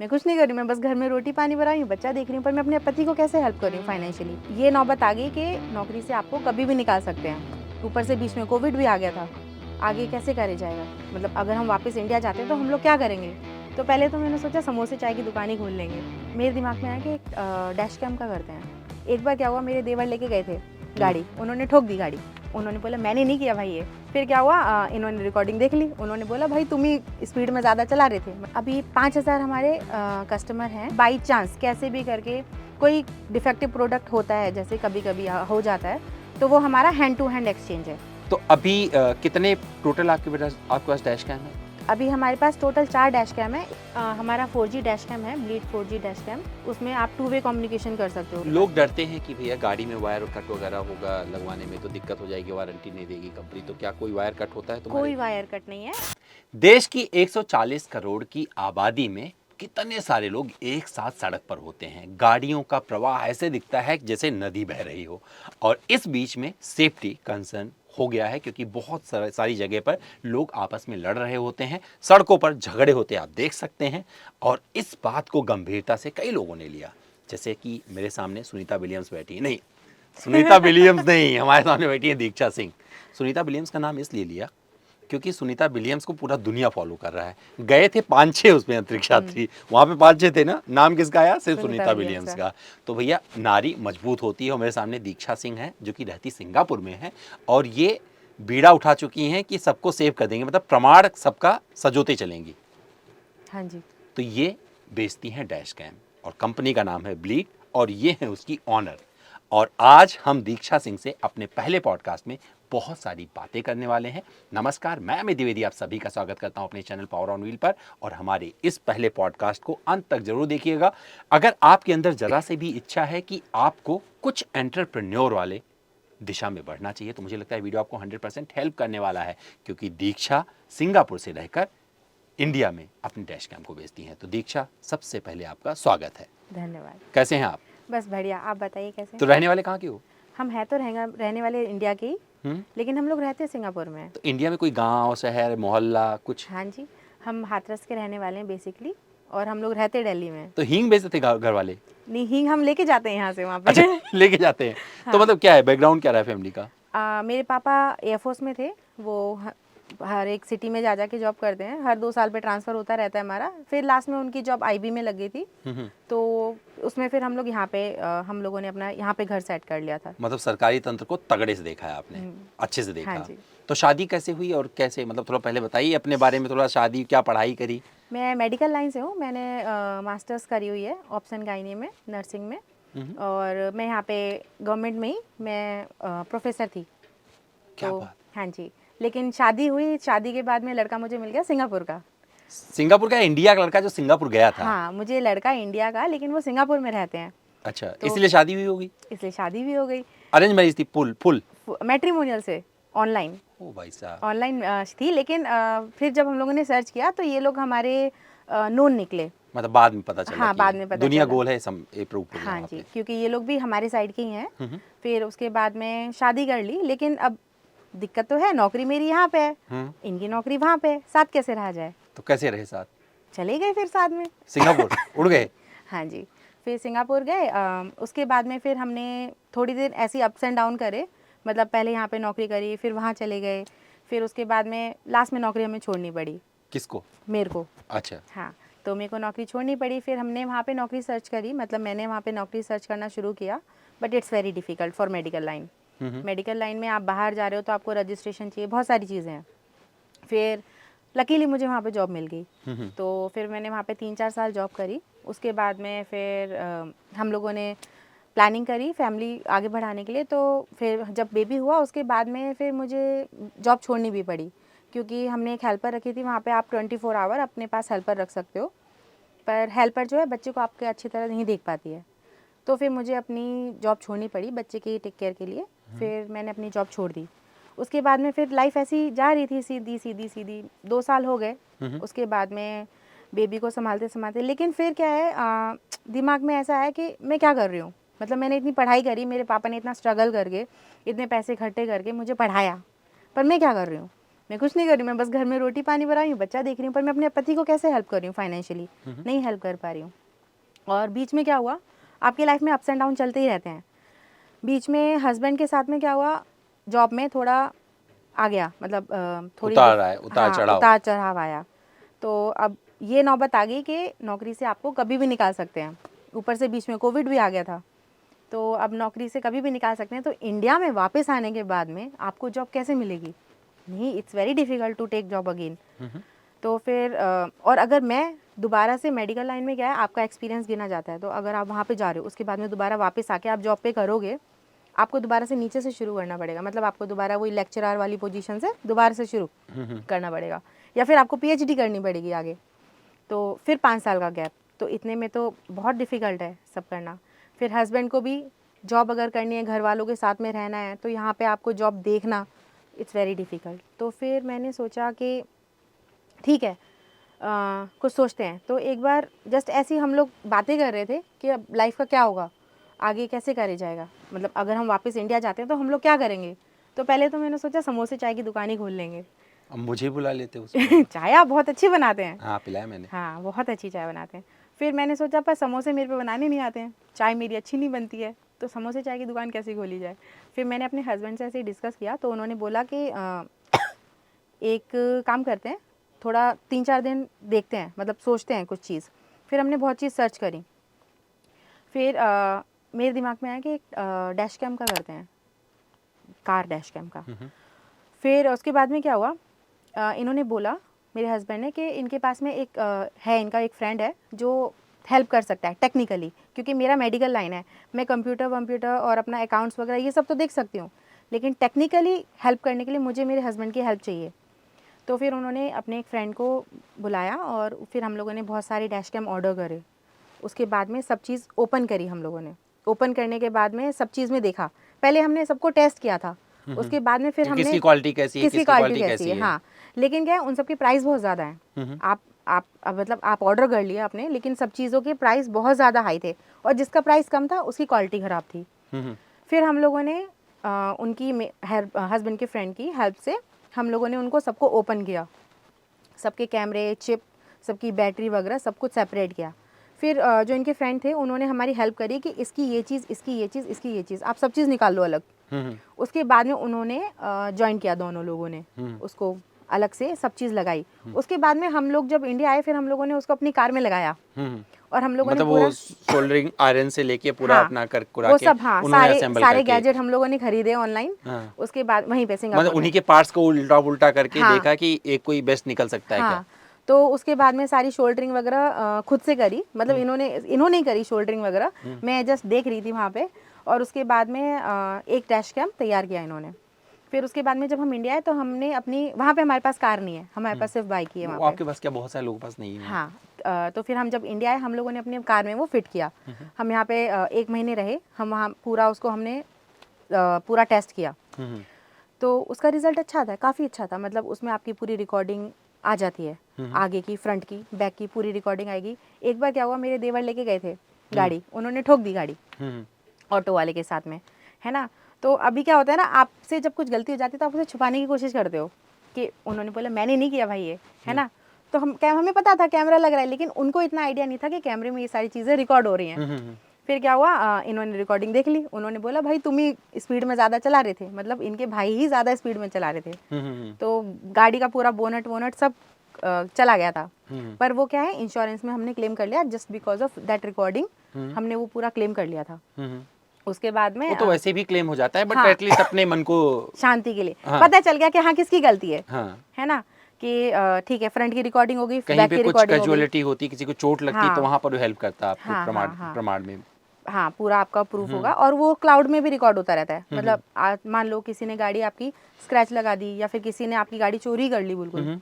मैं कुछ नहीं कर रही हूँ, मैं बस घर में रोटी पानी बना रही हूँ, बच्चा देख रही हूँ, पर मैं अपने पति को कैसे हेल्प कर रही हूँ फाइनेंशियली। ये नौबत आ गई कि नौकरी से आपको कभी भी निकाल सकते हैं। ऊपर से बीच में कोविड भी आ गया था, आगे कैसे करे जाएगा। मतलब अगर हम वापस इंडिया जाते हैं तो हम लोग क्या करेंगे। तो पहले तो मैंने सोचा समोसे चाय की दुकान ही खोल लेंगे। मेरे दिमाग में आया कि डैश कैम का करते हैं। एक बार क्या हुआ, मेरे देवर लेके गए थे गाड़ी, उन्होंने ठोक दी गाड़ी। उन्होंने बोला मैंने नहीं किया भाई ये। फिर क्या हुआ, इन्होंने रिकॉर्डिंग देख ली, उन्होंने बोला भाई तुम ही स्पीड में ज़्यादा चला रहे थे। अभी 5,000 हमारे कस्टमर हैं। बाई चांस कैसे भी करके कोई डिफेक्टिव प्रोडक्ट होता है, जैसे कभी कभी हो जाता है, तो वो हमारा हैंड टू हैंड एक्सचेंज है। तो अभी कितने टोटल आपके पास डैश कैम है? अभी हमारे पास टोटल 4 डैश कैम है। हमारा 4G डैश कैम है, ब्लीड 4G डैश कैम। उसमें आप 2 वे कम्युनिकेशन कर सकते हो। लोग डरते हैं कि भैया गाड़ी में वायर कट वगैरह होगा, लगवाने में तो दिक्कत हो जाएगी, वारंटी नहीं देगी कंपनी, तो क्या कोई वायर कट होता है तुम्हारे? कोई वायर कट नहीं है। देश की 140 करोड़ की आबादी में कितने सारे लोग एक साथ सड़क पर होते हैं। गाड़ियों का प्रवाह ऐसे दिखता है जैसे नदी बह रही हो, और इस बीच में सेफ्टी कंसर्न हो गया है, क्योंकि बहुत सारी जगह पर लोग आपस में लड़ रहे होते हैं, सड़कों पर झगड़े होते आप देख सकते हैं। और इस बात को गंभीरता से कई लोगों ने लिया, जैसे कि मेरे सामने सुनीता विलियम्स बैठी है, नहीं सुनीता विलियम्स नहीं, हमारे सामने बैठी है दीक्षा सिंह। सुनीता विलियम्स का नाम इसलिए लिया क्योंकि सुनीता विलियम्स को पूरा दुनिया फॉलो कर रहा है। गए थे 5-6 उसमें अंतरिक्ष यात्री, वहाँ पे 5-6 थे ना। नाम किसका आया? सिर्फ सुनीता विलियम्स का। तो भैया नारी मजबूत होती है, और मेरे सामने दीक्षा सिंह है जो कि रहती सिंगापुर में है, और ये बीड़ा उठा चुकी हैं कि सबको सेव कर देंगे, मतलब प्रमाण सबका सजोते चलेंगी। हाँ जी। तो ये बेचती हैं डैश कैम, और कंपनी का नाम है ब्लीड, और ये है उसकी ऑनर। और आज हम दीक्षा सिंह से अपने पहले पॉडकास्ट में बहुत सारी बातें करने वाले हैं। नमस्कार, मैं अमित द्विवेदी आप सभी का स्वागत करता हूं अपने चैनल पावर ऑन व्हील पर, और हमारे इस पहले पॉडकास्ट को अंत तक जरूर देखिएगा। अगर आपके अंदर जरा से भी इच्छा है कि आपको कुछ एंटरप्रेन्योर वाले दिशा में बढ़ना चाहिए, तो मुझे लगता है वीडियो आपको 100% हेल्प करने वाला है, क्योंकि दीक्षा सिंगापुर से रहकर इंडिया में अपनी डैश कैम को बेचती हैं। तो दीक्षा, सबसे पहले आपका स्वागत है। धन्यवाद। कैसे हैं आप? बस बढ़िया, आप बताइए कैसे? तो रहने वाले कहाँ के हो? हम है तो रहने वाले इंडिया के ही, लेकिन हम लोग रहते हैं सिंगापुर में। तो इंडिया में कोई गांव, शहर, मोहल्ला कुछ? हाँ जी, हम हाथरस के रहने वाले हैं बेसिकली, और हम लोग रहते दिल्ली में। तो हींग बेचते थे घर वाले? नहीं, हींग हम लेके जाते हैं यहाँ से वहाँ पे। अच्छा, लेके जाते हैं। हाँ। तो मतलब क्या है, बैकग्राउंड क्या रहा है फैमिली का? मेरे पापा एयरफोर्स में थे। वो हर एक सिटी में जा के जॉब करते हैं, हर 2 साल पे ट्रांसफ़र होता रहता है हमारा। फिर लास्ट में उनकी जॉब IB में लग गई थी, तो उसमें फिर हम लोग यहाँ पे हम लोगों ने अपना यहाँ पे घर सेट कर लिया था। मतलब सरकारी तंत्र को तगड़े से देखा है आपने, अच्छे से देखा। हाँ जी। तो शादी कैसे हुई और कैसे, मतलब थोड़ा पहले बताइए अपने बारे में, थोड़ा शादी, क्या पढ़ाई करी? मैं मेडिकल लाइन से हूँ। मैंने मास्टर्स करी हुई है ऑप्शन गायनी में, नर्सिंग में, और मैं यहाँ पे गवर्नमेंट में ही मैं प्रोफेसर थी। क्या तो बात? हाँ जी, लेकिन शादी हुई, शादी के बाद में लड़का मुझे मिल गया सिंगापुर का। सिंगापुर का? इंडिया का लड़का जो सिंगापुर गया था? हाँ, मुझे लड़का इंडिया का, लेकिन वो सिंगापुर में रहते हैं। अच्छा, तो इसलिए शादी हुई होगी? इसलिए शादी भी हो गई। अरेंज मैरिज थी? फुल मैट्रिमोनियल से, ऑनलाइन। ओ भाई साहब। ऑनलाइन थी, लेकिन फिर जब हम लोगों ने सर्च किया तो ये लोग हमारे नोन निकले। मतलब बाद में पता चला? हाँ, कि बाद में पता दुनिया चला। गोल है, सम प्रूव हो गया हाँ वहाँ जी, पे। क्योंकि ये लोग भी हमारे साइड के ही हैं। फिर उसके बाद में शादी कर ली, लेकिन अब दिक्कत तो है, नौकरी मेरी यहाँ पे है, इनकी नौकरी वहाँ पे है, साथ कैसे रहा जाए। तो कैसे रहे साथ? चले गए फिर साथ में सिंगापुर उड़ गए? हाँ जी, फिर सिंगापुर गए। उसके बाद में फिर हमने थोड़ी देर ऐसी अप्स एंड डाउन करे, मतलब पहले यहाँ पे नौकरी करी, फिर वहाँ चले गए, फिर उसके बाद में लास्ट में नौकरी हमें छोड़नी पड़ी। किसको? मेरे को। अच्छा। हाँ, तो मेरे को नौकरी छोड़नी पड़ी। फिर हमने वहाँ पे नौकरी सर्च करी, मतलब मैंने वहाँ पे नौकरी सर्च करना शुरू किया, but it's very difficult for medical line. Medical line में आप बाहर जा रहे हो तो आपको रजिस्ट्रेशन चाहिए, बहुत सारी चीज़ें हैं। फिर लकीली मुझे वहाँ पे जॉब मिल गई, तो फिर मैंने वहाँ पे 3-4 साल जॉब करी। उसके बाद में फिर हम लोगों ने प्लानिंग करी फैमिली आगे बढ़ाने के लिए। तो फिर जब बेबी हुआ उसके बाद में फिर मुझे जॉब छोड़नी भी पड़ी, क्योंकि हमने एक हेल्पर रखी थी। वहाँ पे आप 24 आवर अपने पास हेल्पर रख सकते हो, पर हेल्पर जो है बच्चे को आपके अच्छी तरह नहीं देख पाती है। तो फिर मुझे अपनी जॉब छोड़नी पड़ी बच्चे की टेक केयर के लिए। फिर मैंने अपनी जॉब छोड़ दी। उसके बाद में फिर लाइफ ऐसी जा रही थी, सीधी सीधी सीधी। 2 साल हो गए उसके बाद में बेबी को संभालते संभालते। लेकिन फिर क्या है, दिमाग में ऐसा है कि मैं क्या कर रही हूँ। मतलब मैंने इतनी पढ़ाई करी, मेरे पापा ने इतना स्ट्रगल करके, इतने पैसे इकट्ठे करके मुझे पढ़ाया, पर मैं क्या कर रही हूँ। मैं कुछ नहीं कर रही हूँ, मैं बस घर में रोटी पानी बना रही हूँ, बच्चा देख रही हूँ, पर मैं अपने पति को कैसे हेल्प कर रही हूँ फाइनेंशियली, नहीं हेल्प कर पा रही हूँ। और बीच में क्या हुआ, आपकी लाइफ में अप्स एंड डाउन चलते ही रहते हैं। बीच में हस्बैंड के साथ में क्या हुआ, जॉब में थोड़ा आ गया, मतलब थोड़ी उतार चढ़ाव आया। तो अब ये नौबत आ गई कि नौकरी से आपको कभी भी निकाल सकते हैं। ऊपर से बीच में कोविड भी आ गया था, तो अब नौकरी से कभी भी निकाल सकते हैं। तो इंडिया में वापस आने के बाद में आपको जॉब कैसे मिलेगी? नहीं, it's very difficult to take job again. तो फिर और अगर मैं दोबारा से मेडिकल लाइन में, क्या है, आपका एक्सपीरियंस गिना जाता है। तो अगर आप वहाँ पे जा रहे हो, उसके बाद में दोबारा वापस आके आप जॉब पे करोगे, आपको दोबारा से नीचे से शुरू करना पड़ेगा। मतलब आपको दोबारा वही लेक्चरर वाली पोजीशन से दोबारा से शुरू करना पड़ेगा, या फिर आपको पीएचडी करनी पड़ेगी आगे। तो फिर 5 साल का गैप, तो इतने में तो बहुत डिफ़िकल्ट है सब करना। फिर हस्बैंड को भी जॉब अगर करनी है, घर वालों के साथ में रहना है, तो यहाँ पे आपको जॉब देखना, इट्स वेरी डिफ़िकल्ट। तो फिर मैंने सोचा कि ठीक है, कुछ सोचते हैं। तो एक बार जस्ट ऐसी हम लोग बातें कर रहे थे कि अब लाइफ का क्या होगा, आगे कैसे करे जाएगा, मतलब अगर हम वापस इंडिया जाते हैं तो हम लोग क्या करेंगे। तो पहले तो मैंने सोचा समोसे चाय की दुकान ही खोल लेंगे। अब मुझे बुला लेते उसमें। चाय आप बहुत अच्छी बनाते हैं। हाँ, पिलाया मैंने। हाँ, बहुत अच्छी चाय बनाते हैं। फिर मैंने सोचा पर समोसे मेरे पे बनाने नहीं आते हैं, चाय मेरी अच्छी नहीं बनती है, तो समोसे चाय की दुकान कैसे खोली जाए। फिर मैंने अपने हस्बैंड से ऐसे डिस्कस किया, तो उन्होंने बोला कि एक काम करते हैं, थोड़ा 3-4 दिन देखते हैं, मतलब सोचते हैं कुछ चीज़। फिर हमने बहुत चीज़ सर्च करी। फिर मेरे दिमाग में आया कि एक डैश कैम का करते हैं, कार डैश कैम का। फिर उसके बाद में क्या हुआ, इन्होंने बोला, मेरे हस्बैंड ने, कि इनके पास में एक है, इनका एक फ्रेंड है जो हेल्प कर सकता है टेक्निकली, क्योंकि मेरा मेडिकल लाइन है, मैं कंप्यूटर और अपना अकाउंट्स वगैरह ये सब तो देख सकती हूँ, लेकिन टेक्निकली हेल्प करने के लिए मुझे मेरे हस्बैंड की हेल्प चाहिए। तो फिर उन्होंने अपने एक फ्रेंड को बुलाया और फिर हम लोगों ने बहुत सारे डैश कैम ऑर्डर करे। उसके बाद में सब चीज़ ओपन करी हम लोगों ने। ओपन करने के बाद में सब चीज़ में देखा, पहले हमने सबको टेस्ट किया था, उसके बाद में फिर हमने किसकी क्वालिटी कैसी है, किसकी क्वालिटी कैसी है। हाँ, लेकिन क्या है, उन सब की प्राइस बहुत ज़्यादा है। आप मतलब आप ऑर्डर कर लिया आपने, लेकिन सब चीज़ों के प्राइस बहुत ज़्यादा हाई थे, और जिसका प्राइस कम था उसकी क्वालिटी ख़राब थी। फिर हम लोगों ने उनकी हस्बैंड के फ्रेंड की हेल्प से हम लोगों ने उनको सबको ओपन किया, सबके कैमरे, चिप, सबकी बैटरी वगैरह सब कुछ सेपरेट किया। फिर जो इनके फ्रेंड थे उन्होंने हमारी हेल्प करी कि इसकी ये चीज़, इसकी ये चीज़, इसकी ये चीज़, आप सब चीज़ निकाल लो अलग। उसके बाद में उन्होंने ज्वाइन किया, दोनों लोगों ने उसको अलग से सब चीज़ लगाई। उसके बाद में हम लोग जब इंडिया आए, फिर हम लोगों ने उसको अपनी कार में लगाया, और हम लोगों मतलब ने पूरा वो सोल्डरिंग आयरन से लेके पूरा हाँ, अपना कर वो सब, हाँ, सारे करके गैजेट हम लोगों ने खरीदे ऑनलाइन। हाँ। उसके बाद वहीं पे सिंगापुर मतलब उन्हीं के पार्ट्स को उल्टा उल्टा करके हाँ, देखा कि एक कोई बेस्ट निकल सकता है क्या। तो उसके बाद में सारी शोल्डरिंग वगैरह खुद से करी, मतलब इन्होंने ही करी शोल्डरिंग वगैरह, मैं जस्ट देख रही थी वहाँ पे। और उसके बाद में एक डैश कैम तैयार किया इन्होंने। फिर उसके बाद में जब हम इंडिया आए तो हमने अपनी, वहाँ पे हमारे पास कार नहीं है, हमारे पास सिर्फ बाइक ही है वहाँ पे। आपके पास क्या, बहुत सारे लोगों के पास नहीं है। हाँ, तो फिर हम जब इंडिया आए, हम लोगों ने अपनी कार में वो फिट किया। हम यहाँ पे 1 महीने रहे, हम वहाँ पूरा उसको हमने पूरा टेस्ट किया। तो उसका रिजल्ट अच्छा था, काफ़ी अच्छा था। मतलब उसमें आपकी पूरी रिकॉर्डिंग आ जाती है, आगे की, फ्रंट की, बैक की पूरी रिकॉर्डिंग आएगी। एक बार क्या हुआ, मेरे देवर लेके गए थे गाड़ी, उन्होंने ठोक दी गाड़ी ऑटो वाले के साथ में, है ना। तो अभी क्या होता है ना, आपसे जब कुछ गलती हो जाती है तो आप उसे छुपाने की कोशिश करते हो कि उन्होंने बोला मैंने नहीं किया भाई ये, है ना। तो हमें पता था कैमरा लग रहा है, लेकिन उनको इतना आइडिया नहीं था कि कैमरे में ये सारी चीज़ें रिकॉर्ड हो रही हैं। फिर क्या हुआ, इन्होंने रिकॉर्डिंग देख ली, उन्होंने बोला भाई तुम ही स्पीड में ज़्यादा चला रहे थे, मतलब इनके भाई ही ज़्यादा स्पीड में चला रहे थे। तो गाड़ी का पूरा बोनट वोनट सब चला गया था। पर वो क्या है, इंश्योरेंस में हमने क्लेम कर लिया, just because of that recording हमने वो पूरा क्लेम कर लिया था। उसके बाद में वो तो वैसे भी क्लेम हो जाता है, बट एटलीस्ट अपने मन को शांति के लिए पता चल गया कि हाँ किसकी गलती है, है ना, कि ठीक है, फ्रंट की रिकॉर्डिंग होगी, बैक की रिकॉर्डिंग होगी, कैजुअलिटी होती, किसी को चोट लगती तो वहाँ पर हेल्प करता है आपको प्रमाण में। हाँ, पूरा आपका प्रूफ होगा, और वो क्लाउड में भी रिकॉर्ड होता रहता है। मतलब मान लो किसी ने गाड़ी आपकी स्क्रैच लगा दी, या फिर किसी ने आपकी गाड़ी चोरी कर ली बिल्कुल,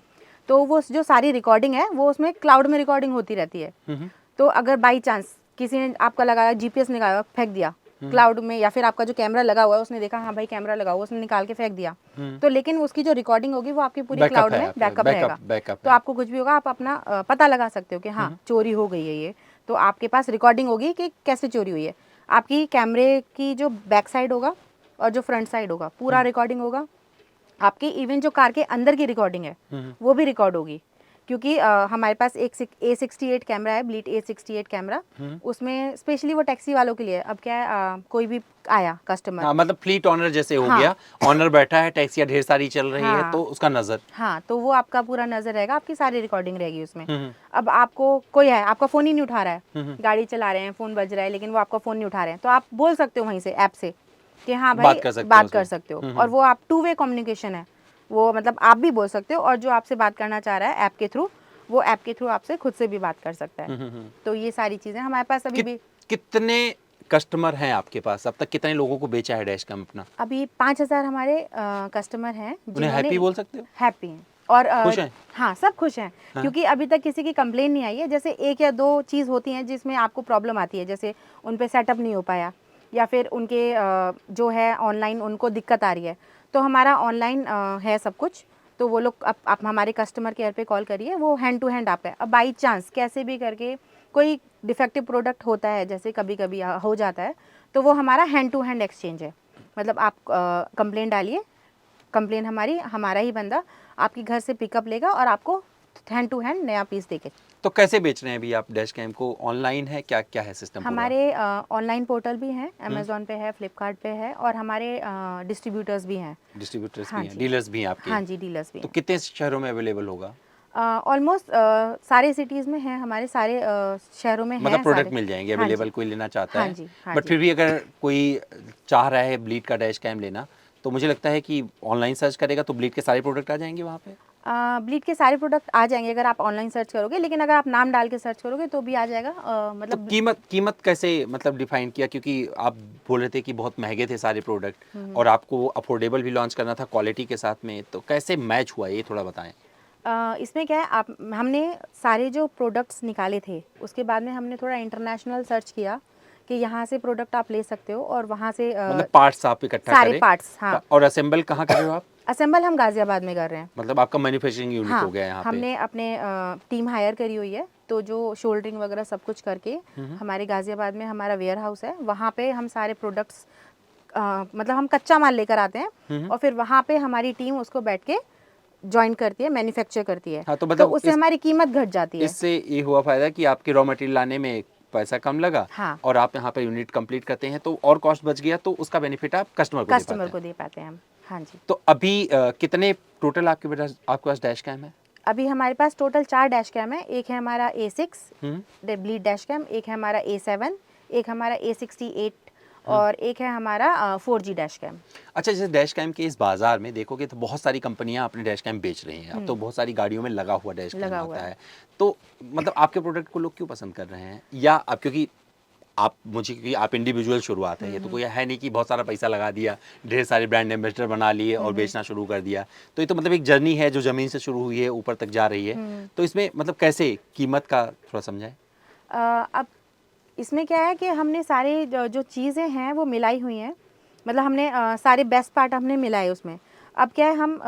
तो वो जो सारी रिकॉर्डिंग है वो उसमें क्लाउड में रिकॉर्डिंग होती रहती है। तो अगर बाई चांस किसी ने आपका लगाया, जीपीएस निकाला, फेंक दिया क्लाउड में, या फिर आपका जो कैमरा लगा हुआ है उसने देखा हाँ भाई कैमरा लगा हुआ, उसने निकाल के फेंक दिया, तो लेकिन उसकी जो रिकॉर्डिंग होगी वो आपकी पूरी क्लाउड में बैकअप रहेगा। तो आपको कुछ भी होगा आप अपना पता लगा सकते हो कि हाँ चोरी हो गई है ये, तो आपके पास रिकॉर्डिंग होगी कि कैसे चोरी हुई है। आपकी कैमरे की जो बैक साइड होगा और जो फ्रंट साइड होगा पूरा रिकॉर्डिंग होगा, आपकी इवन जो कार के अंदर की रिकॉर्डिंग है वो भी रिकॉर्ड होगी, क्योंकि हमारे पास एक A68 कैमरा है, ब्लीट A68 कैमरा, उसमें स्पेशली वो टैक्सी वालों के लिए। अब क्या है, कोई भी आया कस्टमर, हाँ, मतलब फ्लीट ऑनर जैसे हो हाँ। गया, ऑनर बैठा है, टैक्सियाँ ढेर सारी चल रही है हाँ। तो उसका नजर। हाँ, तो वो आपका पूरा नजर रहेगा, आपकी सारी रिकॉर्डिंग रहेगी उसमें। अब आपको कोई है, आपका फ़ोन ही नहीं उठा रहा है, गाड़ी चला रहे हैं, फ़ोन बज रहा है लेकिन वो आपका फ़ोन नहीं उठा रहे हैं, तो आप बोल सकते हो वहीं से ऐप से कि हाँ भाई बात कर सकते हो। और वो आप 2 वे कम्युनिकेशन है, वो मतलब आप भी बोल सकते हो और जो आपसे बात करना चाह रहा है ऐप के थ्रू, वो ऐप के थ्रू आपसे खुद से भी बात कर सकता है। तो ये सारी चीज़ें हमारे पास अभी भी। कितने कस्टमर हैं आपके पास? अब तक कितने लोगों को बेचा है डैशकैम अपना? अभी 5000 हमारे कस्टमर हैं उन्हें हैप्पी बोल सकते हो? हैप्पी हैं और खुश हैं? हाँ, सब खुश हैं। हाँ। क्योंकि अभी तक किसी की कंप्लेन नहीं आई है। जैसे 1 या 2 चीज़ होती हैं जिसमें आपको प्रॉब्लम आती है, जैसे उन पे सेटअप नहीं हो पाया या फिर उनके जो है ऑनलाइन उनको दिक्कत आ रही है, तो हमारा ऑनलाइन है सब कुछ। तो वो लोग आप हमारे कस्टमर केयर पे कॉल करिए, वो हैंड टू हैंड आप है। अब बाई चांस कैसे भी करके कोई डिफेक्टिव प्रोडक्ट होता है, जैसे कभी कभी हो जाता है, तो वो हमारा हैंड टू हैंड एक्सचेंज है। मतलब आप कंप्लेन डालिए, कंप्लेन हमारा ही बंदा आपके घर से पिकअप लेगा और आपको हैंड टू हैंड नया पीस देके। तो कैसे बेच रहे हैं अभी आप डैशकैम को? ऑनलाइन है, क्या क्या है सिस्टम पूरा? हमारे ऑनलाइन पोर्टल भी हैं, अमेजोन पे है, फ्लिपकार्ट पे है, और हमारे डिस्ट्रीब्यूटर्स भी हैं। डिस्ट्रीब्यूटर्स हाँ भी हैं, जी। डीलर्स भी हैं आपके? हाँ जी, डीलर्स भी तो हैं। कितने शहरों में अवेलेबल होगा? ऑलमोस्ट सारे सिटीज़ में है, हमारे सारे शहरों में मतलब हैं प्रोडक्ट सारे। मिल जाएंगे हाँ अवेलेबल, जी। कोई लेना चाहता हाँ है? जी, हाँ बट जी। फिर भी अगर कोई चाह रहा है ब्लीड का डैशकैम लेना, तो मुझे लगता है कि ऑनलाइन सर्च करेगा तो ब्लीड के सारे प्रोडक्ट आ जाएंगे वहाँ पे? ब्लीड के सारे प्रोडक्ट आ जाएंगे अगर आप ऑनलाइन सर्च करोगे, लेकिन अगर आप नाम डाल के सर्च करोगे तो भी आ जाएगा। तो मतलब कीमत कैसे मतलब डिफाइन किया? क्योंकि आप बोल रहे थे कि बहुत महंगे थे सारे प्रोडक्ट और आपको अफोर्डेबल भी लॉन्च करना था क्वालिटी के साथ में, तो कैसे मैच हुआ ये थोड़ा बताएं। इसमें क्या है, हमने सारे जो प्रोडक्ट्स निकाले थे उसके बाद में हमने थोड़ा इंटरनेशनल सर्च किया कि यहाँ से प्रोडक्ट आप ले सकते हो, और वहाँ से मतलब पार्ट्स आप इकट्ठा सारे करें? पार्ट्स। हाँ। और असेंबल कहाँ कर रहे हो आप? असेंबल हम गाजियाबाद में कर रहे हैं। मतलब आपका मैन्युफैक्चरिंग यूनिट हाँ, हो गया यहाँ पे? हमने अपने टीम हायर करी हुई है, तो जो शोल्डरिंग वगैरह सब कुछ करके हमारे गाजियाबाद में हमारा वेयर हाउस है, वहाँ पे हम सारे प्रोडक्ट्स मतलब हम कच्चा माल लेकर आते हैं और फिर वहाँ पे हमारी टीम उसको बैठ के ज्वाइन करती है, मैन्युफैक्चर करती है। हाँ, तो तो मतलब उससे हमारी कीमत घट जाती है। इससे ये हुआ फायदा कि आपके रॉ मटेरियल लाने में पैसा कम लगा। हाँ। और आप यहाँ पे यूनिट कंप्लीट करते हैं तो और कॉस्ट बच गया, तो उसका बेनिफिट आप कस्टमर को दे पाते कस्टमर हैं। को दे पाते हैं हम। हाँ जी। तो अभी कितने टोटल आपके पास डैश कैम है? अभी हमारे पास टोटल 4 डैश कैम है। एक है हमारा A6 ब्लीड डैश कैम, एक है हमारा A7, एक हमारा A68 और एक है हमारा 4G डैश कैम। अच्छा, जैसे डैश कैम के इस बाजार में देखोगे तो बहुत सारी कंपनियां अपने डैश कैम बेच रही हैं। अब तो बहुत सारी गाड़ियों में लगा हुआ डैश कैम लगा हुआ आता है। है। तो मतलब आपके प्रोडक्ट को लोग क्यों पसंद कर रहे हैं? या आप क्योंकि आप इंडिविजुअल शुरुआत है, ये तो कोई है नहीं कि बहुत सारा पैसा लगा दिया, ढेर सारे ब्रांड एम्बेसडर बना लिए और बेचना शुरू कर दिया। तो ये तो मतलब एक जर्नी है जो जमीन से शुरू हुई है, ऊपर तक जा रही है। तो इसमें मतलब कैसे कीमत का थोड़ा समझाएं। अब इसमें क्या है कि हमने सारे जो चीज़ें हैं वो मिलाई हुई हैं, मतलब हमने सारे बेस्ट पार्ट हमने मिलाए उसमें। अब क्या है, हम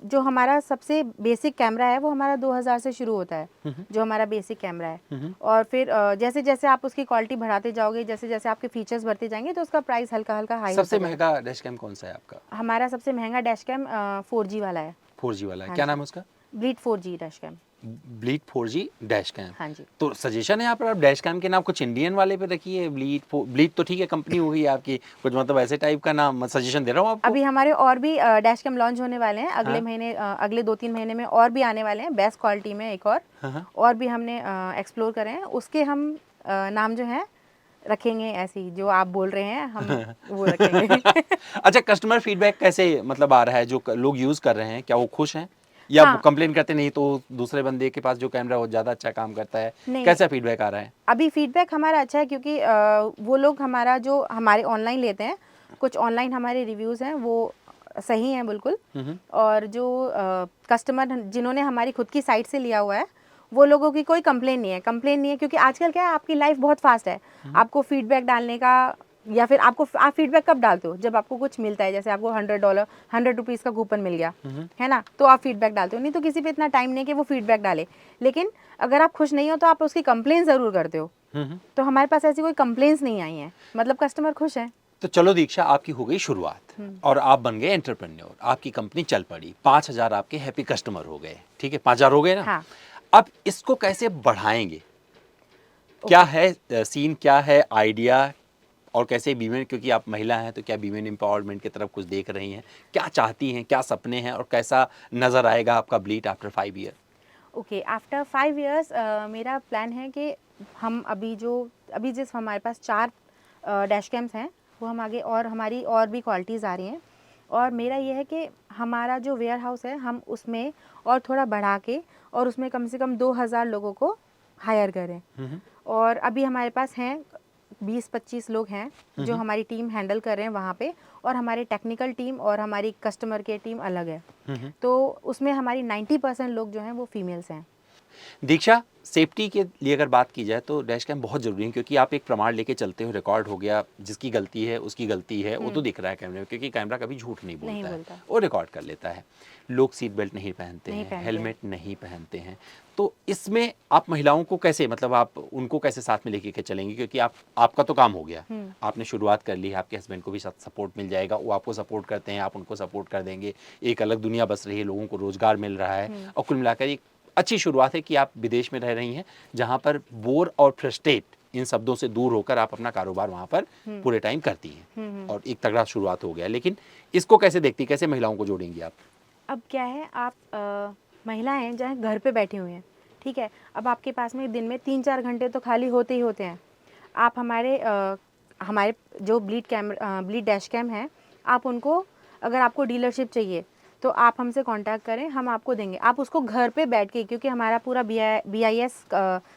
जो हमारा सबसे बेसिक कैमरा है वो हमारा 2000 से शुरू होता है, जो हमारा बेसिक कैमरा है। और फिर जैसे जैसे आप उसकी क्वालिटी बढ़ाते जाओगे, जैसे जैसे आपके फीचर्स बढ़ते जाएंगे, तो उसका प्राइस हल्का हल्का हाई होता सबसे जाएगा। महंगा डैश कैम कौन सा है आपका? हमारा सबसे महंगा डैश कैम 4G वाला है। 4G वाला है, हाँ क्या जी। नाम है उसका? Bleed 4G dash cam. Bleed 4G dash cam. हाँ जी। तो सजेशन है यहाँ पर, आप डैश कैम के नाम कुछ इंडियन वाले पे रखिए। ब्लीड तो ठीक है, कंपनी हो गई आपकी, कुछ मतलब ऐसे टाइप का नाम सजेशन दे रहा हूँ आपको। अभी हमारे और भी डैश कैम लॉन्च होने वाले हैं अगले हाँ? महीने, अगले 2-3 महीने में और भी आने वाले हैं बेस्ट क्वालिटी में। एक हाँ। और भी हमने एक्सप्लोर करे हैं, उसके हम नाम जो हैं रखेंगे ऐसे ही जो आप बोल रहे हैं हम वो रखेंगे। अच्छा, कस्टमर फीडबैक कैसे मतलब आ रहा है? जो लोग यूज़ कर रहे हैं, क्या वो खुश हैं या हाँ। कंप्लेन करते नहीं तो दूसरे बंदे के पास जो कैमरा वो ज़्यादा अच्छा काम करता है? नहीं, कैसा फीडबैक आ रहा है? अभी फीडबैक हमारा अच्छा है, क्योंकि वो लोग हमारा जो हमारे ऑनलाइन लेते हैं, कुछ ऑनलाइन हमारे रिव्यूज़ हैं वो सही हैं बिल्कुल। और जो कस्टमर जिन्होंने हमारी खुद की साइट से लिया हुआ है, वो लोगों की कोई कंप्लेन नहीं है, क्योंकि आजकल क्या है, आपकी लाइफ बहुत फास्ट है। आपको फीडबैक डालने का, या फिर आप फीडबैक कब डालते हो? जब आपको कुछ मिलता है, जैसे आपको $100 का कूपन मिल गया है ना, तो आप फीडबैक डालते हो। नहीं तो किसी पे इतना टाइम नहीं कि वो फीडबैक डाले। लेकिन अगर आप खुश नहीं हो तो आप उसकी कंप्लेन ज़रूर करते हो। तो हमारे पास ऐसी कोई कंप्लेंट्स नहीं आई हैं, मतलब कस्टमर खुश हैं। तो चलो दीक्षा, आपकी हो गई शुरुआत और आप बन गए एंटरप्रेन्योर, आपकी कंपनी चल पड़ी, 5,000 आपके हैप्पी कस्टमर हो गए, ठीक है, 5,000 हो गए ना। हाँ। अब इसको कैसे बढ़ाएंगे? क्या है सीन, क्या है आइडिया, और कैसे वीमेन, क्योंकि आप महिला हैं तो क्या वीमेन एम्पावरमेंट की तरफ कुछ देख रही हैं, क्या चाहती हैं, क्या सपने हैं, और कैसा नजर आएगा आपका ब्लीट after 5 year? Okay, after 5 years मेरा प्लान है कि हम अभी जिस हमारे पास 4 डैश कैम्स हैं, वो हम आगे और हमारी और भी क्वालिटीज़ आ रही हैं, और मेरा ये है कि हमारा जो वेयर हाउस है हम उसमें और थोड़ा बढ़ा के और उसमें कम से कम 2,000 लोगों को हायर करें। और अभी हमारे पास हैं 20-25 लोग हैं जो हमारी टीम हैंडल कर रहे हैं वहाँ पे, और हमारी टेक्निकल टीम और हमारी कस्टमर केयर टीम अलग है। तो उसमें हमारी 90% लोग जो हैं वो फीमेल्स हैं। दीक्षा, सेफ्टी के लिए अगर बात की जाए तो डैश कैम बहुत ज़रूरी है, क्योंकि आप एक प्रमाण लेके चलते हो, रिकॉर्ड हो गया, जिसकी गलती है उसकी गलती है, वो तो दिख रहा है कैमरे में, क्योंकि कैमरा कभी झूठ नहीं बोलता है, वो रिकॉर्ड कर लेता है। लोग सीट बेल्ट नहीं पहनते हैं, हेलमेट नहीं पहनते हैं, तो इसमें आप महिलाओं को कैसे, मतलब आप उनको कैसे साथ में लेके के चलेंगे? क्योंकि आपका तो काम हो गया, आपने शुरुआत कर ली है, आपके हस्बैंड को भी सपोर्ट मिल जाएगा, वो आपको सपोर्ट करते हैं, आप उनको सपोर्ट कर देंगे, एक अलग दुनिया बस रही है, लोगों को रोजगार मिल रहा है, और कुल मिलाकर एक अच्छी शुरुआत है कि आप विदेश में रह रही हैं, जहां पर बोर और फ्रस्ट्रेट इन शब्दों से दूर होकर आप अपना कारोबार वहां पर पूरे टाइम करती हैं, और एक तगड़ा शुरुआत हो गया। लेकिन इसको कैसे देखती, कैसे महिलाओं को जोड़ेंगी आप? अब क्या है, आप महिलाएं जहाँ घर पे बैठी हुई हैं, ठीक है, अब आपके पास में दिन में 3-4 घंटे तो खाली होते ही होते हैं। आप हमारे जो ब्लीड डैश कैम है, आप उनको, अगर आपको डीलरशिप चाहिए तो आप हमसे कांटेक्ट करें, हम आपको देंगे। आप उसको घर पे बैठ के, क्योंकि हमारा पूरा BIS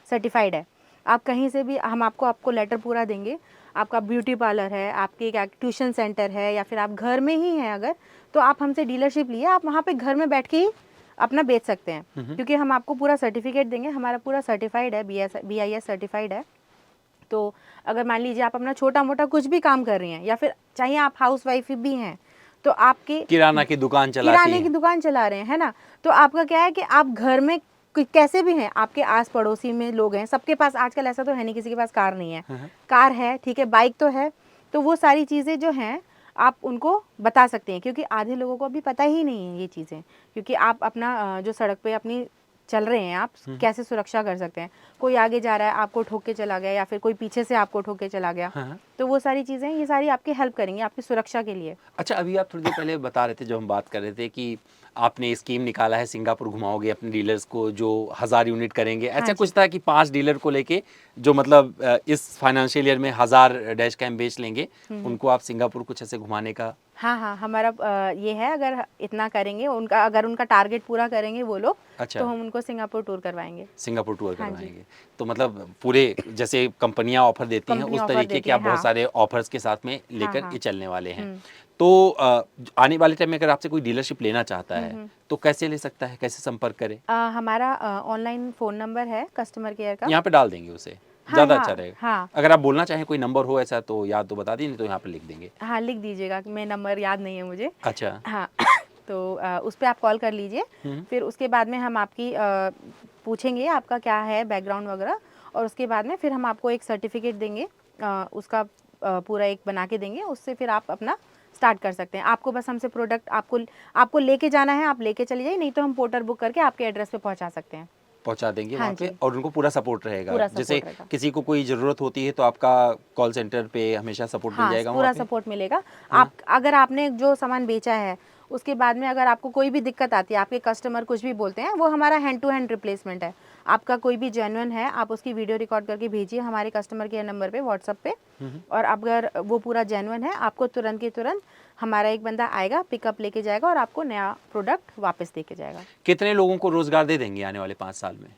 सर्टिफाइड है, आप कहीं से भी, हम आपको लेटर पूरा देंगे। आपका ब्यूटी पार्लर है, आपके एक ट्यूशन सेंटर है, या फिर आप घर में ही हैं अगर, तो आप हमसे डीलरशिप लिए आप वहाँ पे घर में बैठ के ही अपना बेच सकते हैं, क्योंकि हम आपको पूरा सर्टिफिकेट देंगे, हमारा पूरा सर्टिफाइड है, BIS सर्टिफाइड है। तो अगर मान लीजिए आप अपना छोटा मोटा कुछ भी काम कर रही हैं, या फिर चाहिए आप हाउस वाइफ भी हैं, तो आपके किराना की दुकान चला रहे हैं, है ना, तो आपका क्या है कि आप घर में कैसे भी हैं, आपके आस पड़ोसी में लोग हैं, सबके पास आजकल ऐसा तो है नहीं किसी के पास कार नहीं है, कार है, ठीक है, बाइक तो है, तो वो सारी चीज़ें जो हैं आप उनको बता सकते हैं, क्योंकि आधे लोगों को अभी पता ही नहीं है ये चीज़ें, क्योंकि आप अपना जो सड़क पे अपनी चल रहे हैं, आप कैसे सुरक्षा कर सकते हैं। कोई आगे जा रहा है, आपको ठोक के चला गया, या फिर कोई पीछे से आपको ठोक के चला गया, तो वो सारी चीज़ें, ये सारी आपकी हेल्प करेंगी आपकी सुरक्षा के लिए। अच्छा, अभी आप थोड़ी देर पहले बता रहे थे, जब हम बात कर रहे थे कि आपने स्कीम निकाला है, सिंगापुर घुमाओगे अपने डीलर्स को जो 1000 यूनिट करेंगे, ऐसा कुछ था कि 5 डीलर को लेके जो मतलब इस फाइनेंशियल ईयर में 1000 डैश कैम बेच लेंगे, उनको आप सिंगापुर कुछ ऐसे घुमाने का? हाँ, हमारा ये है, अगर इतना करेंगे अगर उनका टारगेट पूरा करेंगे वो लोग, अच्छा, तो हम उनको सिंगापुर टूर करवाएंगे। सिंगापुर टूर करवाएंगे, तो मतलब पूरे जैसे कंपनियां ऑफर देती हैं उस तरीके के आप बहुत सारे ऑफर्स के साथ में लेकर ये चलने वाले हैं। तो आने वाले टाइम में अगर आपसे कोई डीलरशिप लेना चाहता है तो कैसे ले सकता है, कैसे संपर्क करे? हमारा ऑनलाइन फ़ोन नंबर है कस्टमर केयर का, यहाँ पे डाल देंगे उसे, ज़्यादा अच्छा रहेगा। अगर आप बोलना चाहें कोई नंबर हो ऐसा तो याद तो बता दीजिए, तो यहाँ पे लिख देंगे। हाँ, लिख दीजिएगा, मैं नंबर याद नहीं है मुझे। अच्छा, हाँ तो उस पर आप कॉल कर लीजिए, फिर उसके बाद में हम आपकी पूछेंगे आपका क्या है बैकग्राउंड वगैरह, और उसके बाद में फिर हम आपको एक सर्टिफिकेट देंगे, उसका पूरा एक बना के देंगे, उससे फिर आप अपना स्टार्ट कर सकते हैं। आपको बस हमसे प्रोडक्ट आपको लेके जाना है, आप लेके चले जाइए, नहीं तो हम पोर्टर बुक करके आपके एड्रेस पे पहुंचा सकते हैं, पहुंचा देंगे वहाँ पे, और उनको पूरा सपोर्ट रहेगा। जैसे किसी को कोई ज़रूरत होती है तो आपका कॉल सेंटर पे हमेशा सपोर्ट मिल जाएगा, पूरा सपोर्ट मिलेगा। आप अगर आपने जो सामान बेचा है उसके बाद में अगर आपको कोई भी दिक्कत आती है, आपके कस्टमर कुछ भी बोलते हैं, वो हमारा हैंड टू हैंड रिप्लेसमेंट है। आपका कोई भी जेन्युइन है, आप उसकी वीडियो रिकॉर्ड करके भेजिए हमारे कस्टमर केयर नंबर पे व्हाट्सएप पे, और अगर वो पूरा जेन्युइन है, आपको तुरंत के तुरंत हमारा एक बंदा आएगा, पिकअप लेके जाएगा और आपको नया प्रोडक्ट वापस दे के जाएगा। कितने लोगों को रोजगार दे देंगे आने वाले 5 साल में?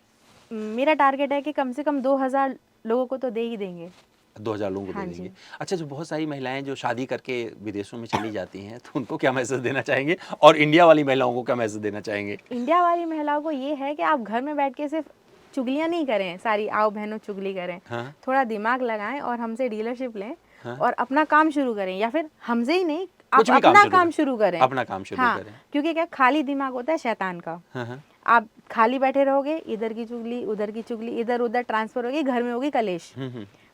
मेरा टारगेट है कि कम से कम 2000 लोगों को तो दे ही देंगे। 2000 लोगों को दे देंगे। अच्छा, जो बहुत सारी महिलाएं जो शादी करके विदेशों में चली जाती हैं, तो उनको क्या मैसेज देना चाहेंगे, और इंडिया वाली महिलाओं को क्या मैसेज देना चाहेंगे? इंडिया वाली महिलाओं को ये है कि आप घर में बैठ के सिर्फ चुगलियां नहीं करें, सारी आओ बहनों चुगली करें, थोड़ा दिमाग लगाएं और हमसे डीलरशिप लें, और अपना काम शुरू करें, या फिर हमसे ही नहीं, आप अपना काम शुरू करें, अपना काम शुरू करें। क्योंकि क्या, खाली दिमाग होता है शैतान का। आप खाली बैठे रहोगे, इधर की चुगली उधर की चुगली, इधर उधर ट्रांसफर होगी, घर में होगी कलेश।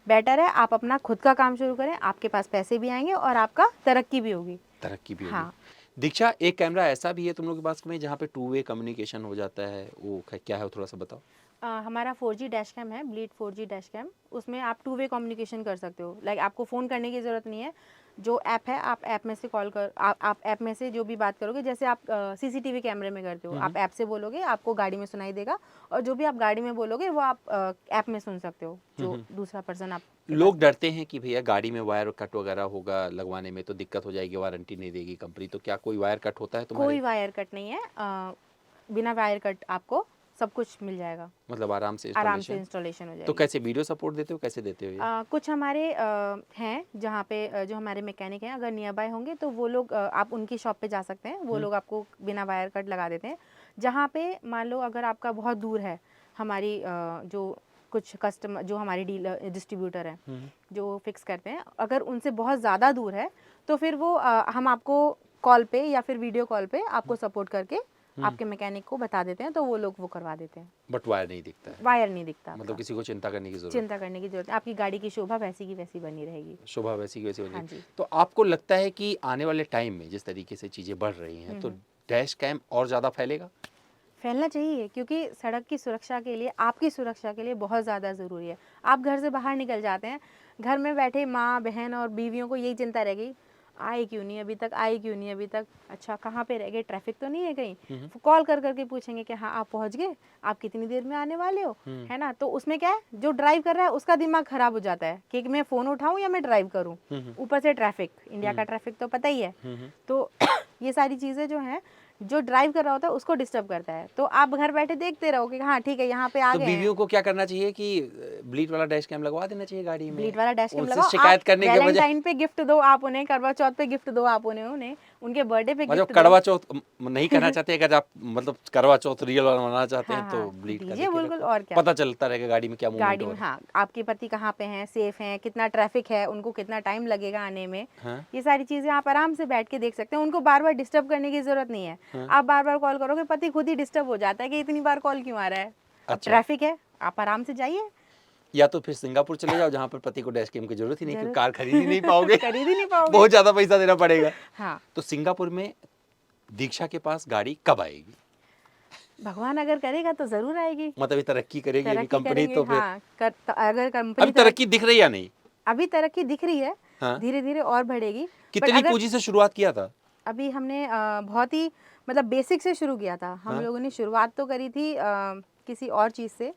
बेटर है आप अपना खुद का काम शुरू करें, आपके पास पैसे भी आएंगे और आपका तरक्की भी होगी। तरक्की भी होगी। हाँ। दीक्षा, एक कैमरा ऐसा भी है तुम लोग के पास में जहाँ पे 2 वे कम्युनिकेशन हो जाता है, वो क्या है, वो थोड़ा सा बताओ। हमारा 4G डैश कैम है, ब्लीड 4G डैश कैम। उसमें आप 2 वे कम्युनिकेशन कर सकते हो। लाइक आपको फ़ोन करने की ज़रूरत नहीं है, जो ऐप है आप ऐप में से कॉल कर आप ऐप में से जो भी बात करोगे, जैसे आप CCTV कैमरे में करते हो, आप ऐप से बोलोगे, आपको गाड़ी में सुनाई देगा, और जो भी आप गाड़ी में बोलोगे वो आप ऐप में सुन सकते हो, जो दूसरा पर्सन आप। लोग डरते हैं कि भैया गाड़ी में वायर कट वगैरह होगा लगवाने में तो दिक्कत हो जाएगी, वारंटी नहीं देगी कंपनी, तो क्या कोई वायर कट होता है तुम्हारे? कोई वायर कट नहीं है, बिना वायर कट आपको सब कुछ मिल जाएगा, मतलब आराम से इंस्टॉलेशन हो जाएगी। तो कैसे वीडियो सपोर्ट देते हो, कैसे देते हो ये? कुछ हमारे हैं जहाँ पे जो हमारे मैकेनिक हैं, अगर नियर बाय होंगे तो वो लोग आप उनकी शॉप पे जा सकते हैं, वो लोग आपको बिना वायर कट लगा देते हैं। जहाँ पे मान लो अगर आपका बहुत दूर है, हमारी जो कुछ कस्टमर जो हमारी डीलर डिस्ट्रीब्यूटर हैं जो फिक्स करते हैं, अगर उनसे बहुत ज़्यादा दूर है तो फिर वो हम आपको कॉल पे या फिर वीडियो कॉल पे आपको सपोर्ट करके आपके मैकेनिक को बता देते हैं, तो वो लोग वो करवा देते हैं। बट वायर नहीं दिखता है? वायर नहीं दिखता, मतलब किसी को चिंता करने की जरूरत? चिंता करने की जरूरत है, आपकी गाड़ी की शोभा वैसी की वैसी बनी रहेगी। शोभा वैसी की वैसी बनी। हाँ जी। तो आपको लगता है कि आने वाले टाइम में जिस तरीके से चीज़ें बढ़ रही हैं तो डैश कैम और ज़्यादा फैलेगा? फैलना चाहिए, क्योंकि सड़क की सुरक्षा के लिए, आपकी सुरक्षा के लिए बहुत ज़्यादा ज़रूरी है। आप घर से बाहर निकल जाते हैं, घर में बैठे माँ बहन और बीवियों को यही चिंता रह गई, आए क्यों नहीं अभी तक, आए क्यों नहीं अभी तक, अच्छा कहाँ पे रह गए, ट्रैफिक तो नहीं है कहीं। कॉल कर करके पूछेंगे कि हाँ आप पहुँच गए, आप कितनी देर में आने वाले हो, है ना। तो उसमें क्या है, जो ड्राइव कर रहा है उसका दिमाग खराब हो जाता है कि मैं फ़ोन उठाऊँ या मैं ड्राइव करूँ, ऊपर से ट्रैफिक, इंडिया का ट्रैफिक तो पता ही है। तो ये सारी चीज़ें जो हैं, जो ड्राइव कर रहा होता है उसको डिस्टर्ब करता है। तो आप घर बैठे देखते रहो कि हाँ ठीक है यहाँ पे आ तो गए हैं। बीवियों को क्या करना चाहिए कि ब्लीड वाला डैश कैम लगवा देना चाहिए गाड़ी में? ब्लीड वाला डैश कैम उनसे लगाओ, शिकायत आप करने के बजाय वैलेंटाइन पे गिफ्ट दो, आप उन्हें करवा चौथ पे गिफ्ट दो, आप उन्हें उनके बर्थडे पे मतलब गिफ्ट करवा दो। चौथ नहीं करना चाहते, अगर आप मतलब करवा चौथ रियल वाला मनाना चाहते हैं हाँ तो हाँ ब्लीड का दीजिए, लेके बिल्कुल। रखो, और क्या, पता चलता रहेगा गाड़ी में क्या मूवमेंट गाड़ी हो में, रहा है। हाँ आपके पति कहाँ पे हैं, सेफ हैं, कितना ट्रैफिक है, उनको कितना टाइम लगेगा आने में, हाँ? ये सारी चीज़ें आप आराम से बैठ के देख सकते हैं। उनको बार बार डिस्टर्ब करने की ज़रूरत नहीं है। आप बार बार कॉल करोगे, पति खुद ही डिस्टर्ब हो जाता है कि इतनी बार कॉल क्यों आ रहा है। अब अच्छा। ट्रैफिक है, आप आराम से जाइए। या तो फिर सिंगापुर चले जाओ जहाँ पर पति को डैश कैम की जरूरत ही नहीं, क्योंकि जरूर कार खरीद ही नहीं पाओगे खरीद ही नहीं पाओगे। बहुत ज्यादा पैसा देना पड़ेगा। हाँ, तो सिंगापुर में दीक्षा के पास गाड़ी कब आएगी? भगवान अगर करेगा तो जरूर आएगी। मतलब ये तरक्की करेगी अभी तरक्की कंपनी करेंगे, तो फिर हाँ अगर कंपनी अभी तरक्की दिख रही है या नहीं? अभी तरक्की दिख रही है, हाँ? धीरे धीरे और बढ़ेगी। बट कितनी अगर पूंजी से शुरुआत किया था? अभी हमने बहुत ही मतलब बेसिक से शुरू किया था। हम हाँ? लोगों ने शुरुआत तो करी थी किसी और चीज़ से,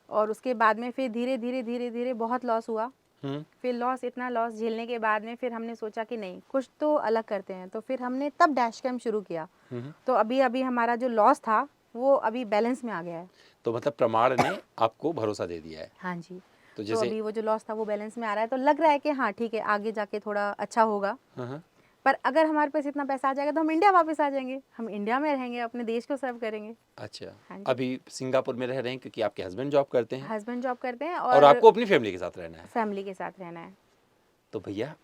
और उसके बाद में फिर धीरे धीरे धीरे धीरे बहुत लॉस हुआ। फिर इतना लॉस झेलने के बाद में फिर हमने सोचा कि नहीं, कुछ तो अलग करते हैं, तो फिर हमने तब डैश कैम शुरू किया। तो अभी अभी हमारा जो लॉस था वो अभी बैलेंस में आ गया है। तो मतलब प्रमाण ने आपको भरोसा दे दिया है? हाँ जी। तो तो जैसे अभी वो जो लॉस था वो बैलेंस में आ रहा है, तो लग रहा है कि हाँ ठीक है, आगे जाके थोड़ा अच्छा होगा। हाँ? पर अगर हमारे पास इतना पैसा आ जाएगा तो हम इंडिया वापस आ जाएंगे, हम इंडिया में रहेंगे, अपने देश को सर्व करेंगे। अच्छा। हाँ जी। अभी सिंगापुर में रह रहे हैं क्योंकि आपके हस्बैंड जॉब करते हैं हस्बैंड जॉब करते हैं और आपको अपनी फैमिली के साथ रहना है। फैमिली के साथ रहना है। तो भैया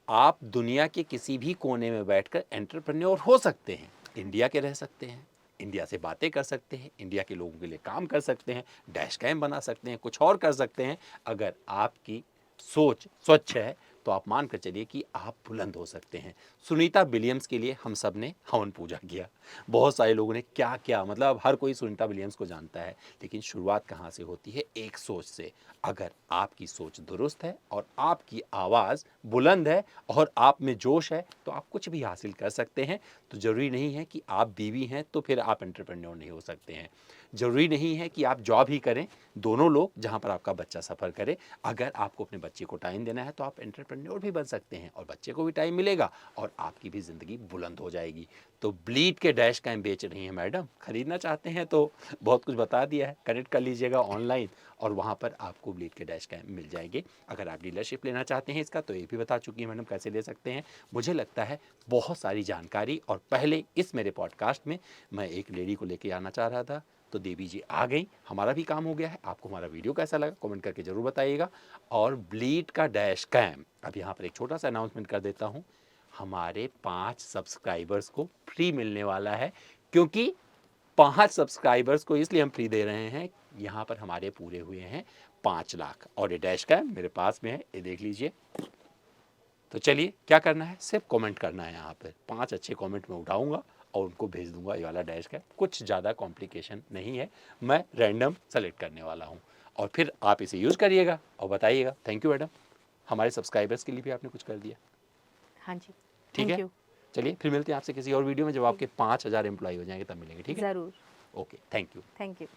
आप दुनिया के किसी भी कोने में बैठकर एंटरप्रेन्योर हो सकते हैं, इंडिया के रह सकते हैं, इंडिया से बातें कर सकते हैं, इंडिया के लोगों के लिए काम कर सकते हैं, डैश कैम बना सकते हैं, कुछ और कर सकते हैं। अगर आपकी सोच स्वच्छ है तो आप मान कर चलिए कि आप बुलंद हो सकते हैं। सुनीता विलियम्स के लिए हम सब ने हवन पूजा किया, बहुत सारे लोगों ने क्या क्या, मतलब हर कोई सुनीता विलियम्स को जानता है, लेकिन शुरुआत कहाँ से होती है? एक सोच से। अगर आपकी सोच दुरुस्त है और आपकी आवाज़ बुलंद है और आप में जोश है तो आप कुछ भी हासिल कर सकते हैं। तो ज़रूरी नहीं है कि आप बीवी हैं तो फिर आप एंटरप्रेन्योर नहीं हो सकते हैं, ज़रूरी नहीं है कि आप जॉब ही करें, दोनों लोग जहाँ पर आपका बच्चा सफ़र करे। अगर आपको अपने बच्चे को टाइम देना है तो आप एंटरप्रेन्योर भी बन सकते हैं और बच्चे को भी टाइम मिलेगा और आपकी भी ज़िंदगी बुलंद हो जाएगी। तो ब्लीड के डैश कैम बेच रही हैं मैडम, खरीदना चाहते हैं तो बहुत कुछ बता दिया है, कनेक्ट कर लीजिएगा ऑनलाइन और वहाँ पर आपको ब्लीड के डैश कैम मिल जाएंगे। अगर आप डीलरशिप लेना चाहते हैं इसका तो ये भी बता चुकी है मैडम कैसे ले सकते हैं। मुझे लगता है बहुत सारी जानकारी, और पहले इस मेरे पॉडकास्ट में मैं एक लेडी को लेके आना चाह रहा था तो देवी जी आ गई, हमारा भी काम हो गया है। आपको हमारा वीडियो कैसा लगा कमेंट करके ज़रूर बताइएगा। और ब्लीड का डैश कैम, अब यहाँ पर एक छोटा सा अनाउंसमेंट कर देता हूँ, हमारे 5 सब्सक्राइबर्स को फ्री मिलने वाला है, क्योंकि 5 सब्सक्राइबर्स को इसलिए हम फ्री दे रहे हैं, यहाँ पर हमारे पूरे हुए हैं 5 लाख। और ये डैश का है, मेरे पास में है, ये देख लीजिए। तो चलिए क्या करना है, सिर्फ कमेंट करना है। यहाँ पे 5 अच्छे कमेंट मैं उठाऊंगा और उनको भेज दूंगा। ये वाला डैश का कुछ ज़्यादा कॉम्प्लिकेशन नहीं है, मैं रैंडम सेलेक्ट करने वाला हूँ और फिर आप इसे यूज़ करिएगा और बताइएगा। थैंक यू मैडम, हमारे सब्सक्राइबर्स के लिए भी आपने कुछ कर दिया। हाँ जी, ठीक थैंक है, यू। चलिए फिर मिलते हैं आपसे किसी और वीडियो में, जब आपके 5000 एम्प्लॉय हो जाएंगे तब मिलेंगे। ठीक है, ज़रूर। Okay, thank you. Thank you.